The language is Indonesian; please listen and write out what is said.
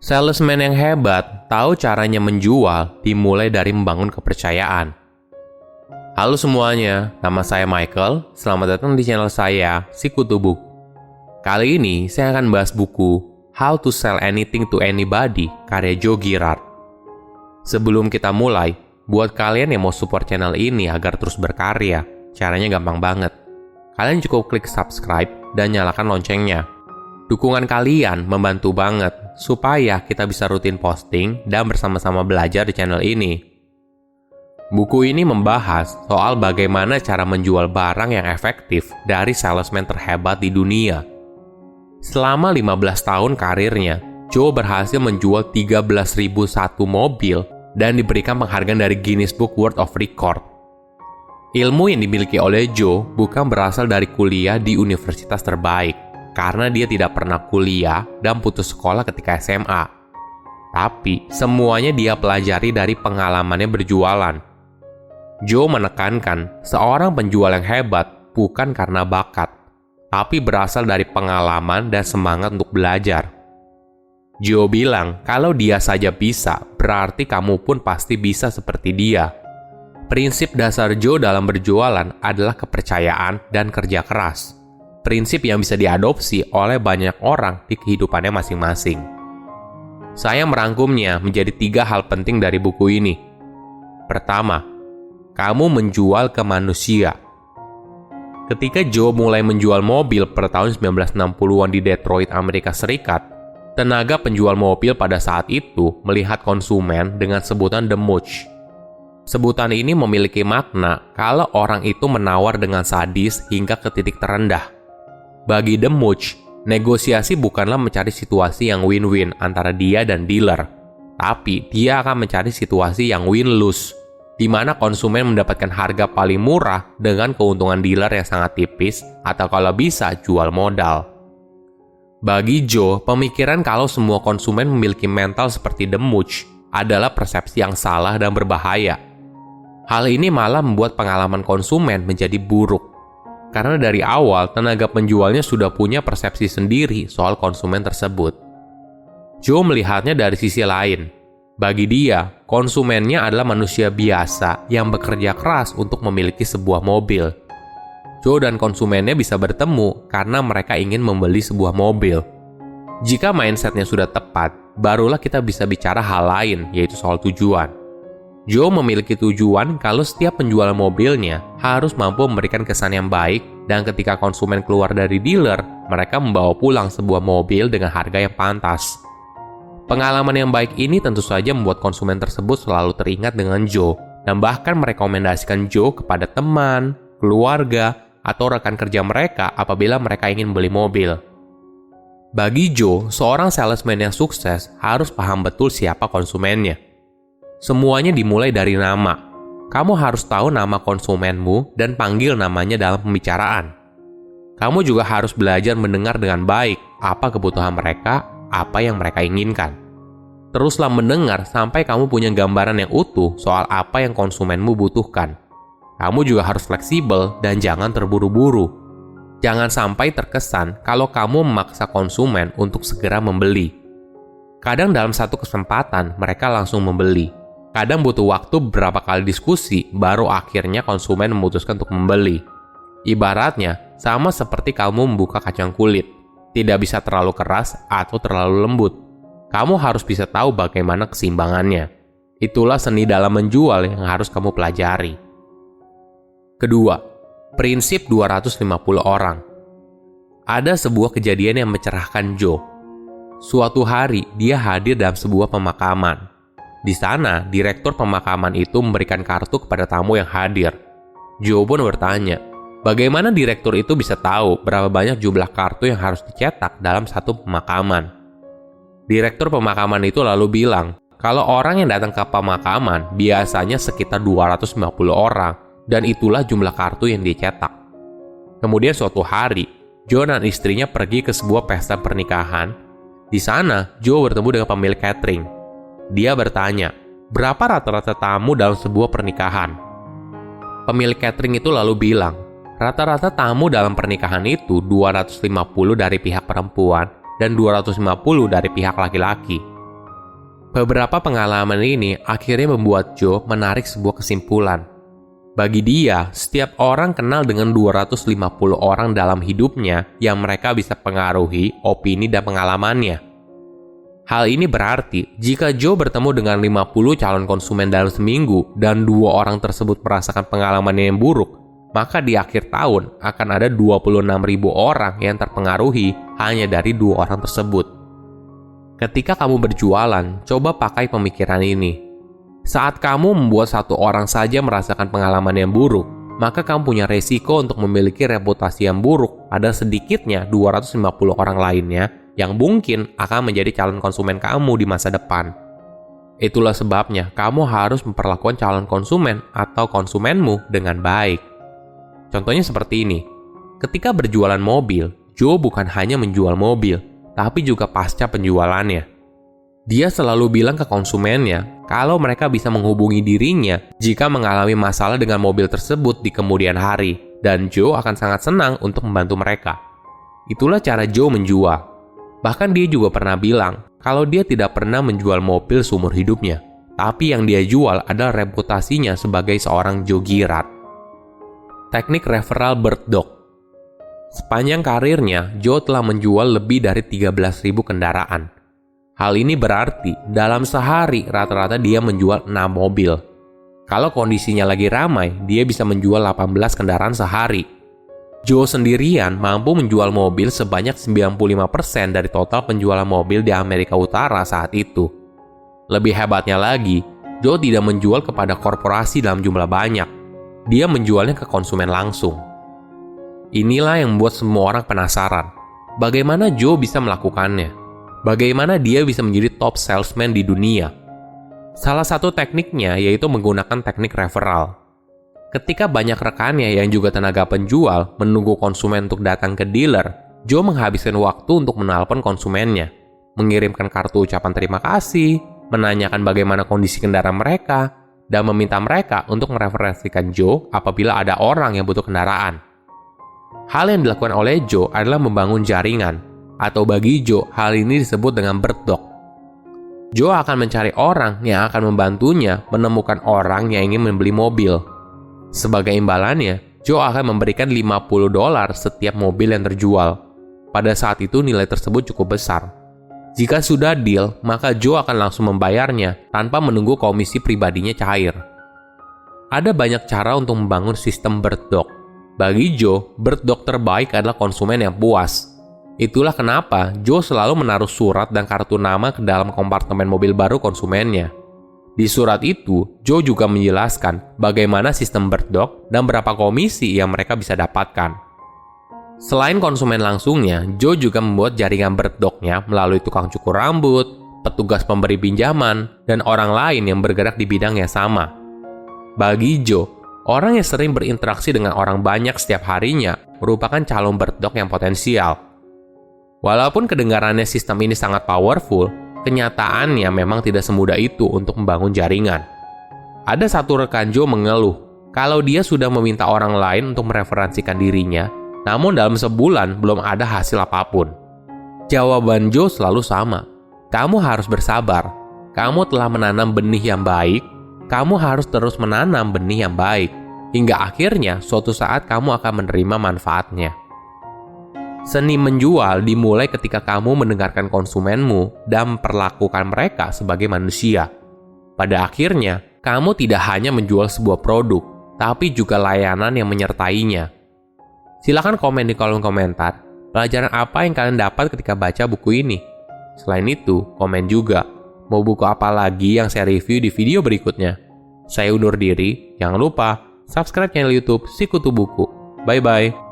Salesman yang hebat tahu caranya menjual dimulai dari membangun kepercayaan. Halo semuanya, nama saya Michael. Selamat datang di channel saya, Sikutu Book. Kali ini saya akan bahas buku How to Sell Anything to Anybody karya Joe Girard. Sebelum kita mulai, buat kalian yang mau support channel ini agar terus berkarya, caranya gampang banget. Kalian cukup klik subscribe dan nyalakan loncengnya. Dukungan kalian membantu banget supaya kita bisa rutin posting dan bersama-sama belajar di channel ini. Buku ini membahas soal bagaimana cara menjual barang yang efektif dari salesman terhebat di dunia. Selama 15 tahun karirnya, Joe berhasil menjual 13.001 mobil dan diberikan penghargaan dari Guinness Book World of Record. Ilmu yang dimiliki oleh Joe bukan berasal dari kuliah di universitas terbaik, karena dia tidak pernah kuliah dan putus sekolah ketika SMA. Tapi, semuanya dia pelajari dari pengalamannya berjualan. Joe menekankan, seorang penjual yang hebat bukan karena bakat, tapi berasal dari pengalaman dan semangat untuk belajar. Joe bilang, kalau dia saja bisa, berarti kamu pun pasti bisa seperti dia. Prinsip dasar Joe dalam berjualan adalah kepercayaan dan kerja keras. Prinsip yang bisa diadopsi oleh banyak orang di kehidupannya masing-masing. Saya merangkumnya menjadi 3 hal penting dari buku ini. Pertama, kamu menjual ke manusia. Ketika Joe mulai menjual mobil pada tahun 1960-an di Detroit, Amerika Serikat, tenaga penjual mobil pada saat itu melihat konsumen dengan sebutan The Mooch. Sebutan ini memiliki makna kalau orang itu menawar dengan sadis hingga ke titik terendah. Bagi The Mooch, negosiasi bukanlah mencari situasi yang win-win antara dia dan dealer, tapi dia akan mencari situasi yang win-lose, di mana konsumen mendapatkan harga paling murah dengan keuntungan dealer yang sangat tipis atau kalau bisa jual modal. Bagi Joe, pemikiran kalau semua konsumen memiliki mental seperti The Mooch adalah persepsi yang salah dan berbahaya. Hal ini malah membuat pengalaman konsumen menjadi buruk. Karena dari awal, tenaga penjualnya sudah punya persepsi sendiri soal konsumen tersebut. Joe melihatnya dari sisi lain. Bagi dia, konsumennya adalah manusia biasa yang bekerja keras untuk memiliki sebuah mobil. Joe dan konsumennya bisa bertemu karena mereka ingin membeli sebuah mobil. Jika mindsetnya sudah tepat, barulah kita bisa bicara hal lain, yaitu soal tujuan. Joe memiliki tujuan kalau setiap penjual mobilnya harus mampu memberikan kesan yang baik dan ketika konsumen keluar dari dealer, mereka membawa pulang sebuah mobil dengan harga yang pantas. Pengalaman yang baik ini tentu saja membuat konsumen tersebut selalu teringat dengan Joe dan bahkan merekomendasikan Joe kepada teman, keluarga, atau rekan kerja mereka apabila mereka ingin beli mobil. Bagi Joe, seorang salesman yang sukses harus paham betul siapa konsumennya. Semuanya dimulai dari nama. Kamu harus tahu nama konsumenmu dan panggil namanya dalam pembicaraan. Kamu juga harus belajar mendengar dengan baik apa kebutuhan mereka, apa yang mereka inginkan. Teruslah mendengar sampai kamu punya gambaran yang utuh soal apa yang konsumenmu butuhkan. Kamu juga harus fleksibel dan jangan terburu-buru. Jangan sampai terkesan kalau kamu memaksa konsumen untuk segera membeli. Kadang dalam satu kesempatan mereka langsung membeli. Kadang butuh waktu beberapa kali diskusi baru akhirnya konsumen memutuskan untuk membeli. Ibaratnya, sama seperti kamu membuka kacang kulit. Tidak bisa terlalu keras atau terlalu lembut. Kamu harus bisa tahu bagaimana keseimbangannya. Itulah seni dalam menjual yang harus kamu pelajari. Kedua, prinsip 250 orang. Ada sebuah kejadian yang mencerahkan Joe. Suatu hari, dia hadir dalam sebuah pemakaman. Di sana, direktur pemakaman itu memberikan kartu kepada tamu yang hadir. Joe pun bertanya, bagaimana direktur itu bisa tahu berapa banyak jumlah kartu yang harus dicetak dalam satu pemakaman? Direktur pemakaman itu lalu bilang, kalau orang yang datang ke pemakaman biasanya sekitar 250 orang, dan itulah jumlah kartu yang dicetak. Kemudian suatu hari, Joe dan istrinya pergi ke sebuah pesta pernikahan. Di sana, Joe bertemu dengan pemilik catering. Dia bertanya, berapa rata-rata tamu dalam sebuah pernikahan? Pemilik catering itu lalu bilang, rata-rata tamu dalam pernikahan itu 250 dari pihak perempuan dan 250 dari pihak laki-laki. Beberapa pengalaman ini akhirnya membuat Joe menarik sebuah kesimpulan. Bagi dia, setiap orang kenal dengan 250 orang dalam hidupnya yang mereka bisa pengaruhi opini dan pengalamannya. Hal ini berarti, jika Joe bertemu dengan 50 calon konsumen dalam seminggu dan 2 orang tersebut merasakan pengalaman yang buruk, maka di akhir tahun akan ada 26.000 orang yang terpengaruhi hanya dari 2 orang tersebut. Ketika kamu berjualan, coba pakai pemikiran ini. Saat kamu membuat 1 orang saja merasakan pengalaman yang buruk, maka kamu punya resiko untuk memiliki reputasi yang buruk pada sedikitnya 250 orang lainnya yang mungkin akan menjadi calon konsumen kamu di masa depan. Itulah sebabnya kamu harus memperlakukan calon konsumen atau konsumenmu dengan baik. Contohnya seperti ini. Ketika berjualan mobil, Joe bukan hanya menjual mobil, tapi juga pasca penjualannya. Dia selalu bilang ke konsumennya kalau mereka bisa menghubungi dirinya jika mengalami masalah dengan mobil tersebut di kemudian hari, dan Joe akan sangat senang untuk membantu mereka. Itulah cara Joe menjual. Bahkan dia juga pernah bilang kalau dia tidak pernah menjual mobil seumur hidupnya, tapi yang dia jual adalah reputasinya sebagai seorang Joe Girard. Teknik referral bird dog. Sepanjang karirnya, Joe telah menjual lebih dari 13.000 kendaraan. Hal ini berarti dalam sehari rata-rata dia menjual 6 mobil. Kalau kondisinya lagi ramai, dia bisa menjual 18 kendaraan sehari. Joe sendirian mampu menjual mobil sebanyak 95% dari total penjualan mobil di Amerika Utara saat itu. Lebih hebatnya lagi, Joe tidak menjual kepada korporasi dalam jumlah banyak. Dia menjualnya ke konsumen langsung. Inilah yang membuat semua orang penasaran. Bagaimana Joe bisa melakukannya? Bagaimana dia bisa menjadi top salesman di dunia? Salah satu tekniknya yaitu menggunakan teknik referral. Ketika banyak rekannya yang juga tenaga penjual menunggu konsumen untuk datang ke dealer, Joe menghabiskan waktu untuk menelpon konsumennya, mengirimkan kartu ucapan terima kasih, menanyakan bagaimana kondisi kendaraan mereka, dan meminta mereka untuk mereferensikan Joe apabila ada orang yang butuh kendaraan. Hal yang dilakukan oleh Joe adalah membangun jaringan, atau bagi Joe, hal ini disebut dengan bird dog. Joe akan mencari orang yang akan membantunya menemukan orang yang ingin membeli mobil. Sebagai imbalannya, Joe akan memberikan $50 setiap mobil yang terjual. Pada saat itu nilai tersebut cukup besar. Jika sudah deal, maka Joe akan langsung membayarnya tanpa menunggu komisi pribadinya cair. Ada banyak cara untuk membangun sistem bird dog. Bagi Joe, bird dog terbaik adalah konsumen yang puas. Itulah kenapa Joe selalu menaruh surat dan kartu nama ke dalam kompartemen mobil baru konsumennya. Di surat itu, Joe juga menjelaskan bagaimana sistem bird dog dan berapa komisi yang mereka bisa dapatkan. Selain konsumen langsungnya, Joe juga membuat jaringan bird dog-nya melalui tukang cukur rambut, petugas pemberi pinjaman, dan orang lain yang bergerak di bidang yang sama. Bagi Joe, orang yang sering berinteraksi dengan orang banyak setiap harinya merupakan calon bird dog yang potensial. Walaupun kedengarannya sistem ini sangat powerful, kenyataannya memang tidak semudah itu untuk membangun jaringan. Ada satu rekan Joe mengeluh kalau dia sudah meminta orang lain untuk mereferensikan dirinya, namun dalam sebulan belum ada hasil apapun. Jawaban Joe selalu sama. Kamu harus bersabar. Kamu telah menanam benih yang baik, kamu harus terus menanam benih yang baik, hingga akhirnya suatu saat kamu akan menerima manfaatnya. Seni menjual dimulai ketika kamu mendengarkan konsumenmu dan memperlakukan mereka sebagai manusia. Pada akhirnya, kamu tidak hanya menjual sebuah produk, tapi juga layanan yang menyertainya. Silakan komen di kolom komentar, pelajaran apa yang kalian dapat ketika baca buku ini. Selain itu, komen juga, mau buku apa lagi yang saya review di video berikutnya. Saya undur diri, jangan lupa subscribe channel YouTube Sikutu Buku. Bye-bye.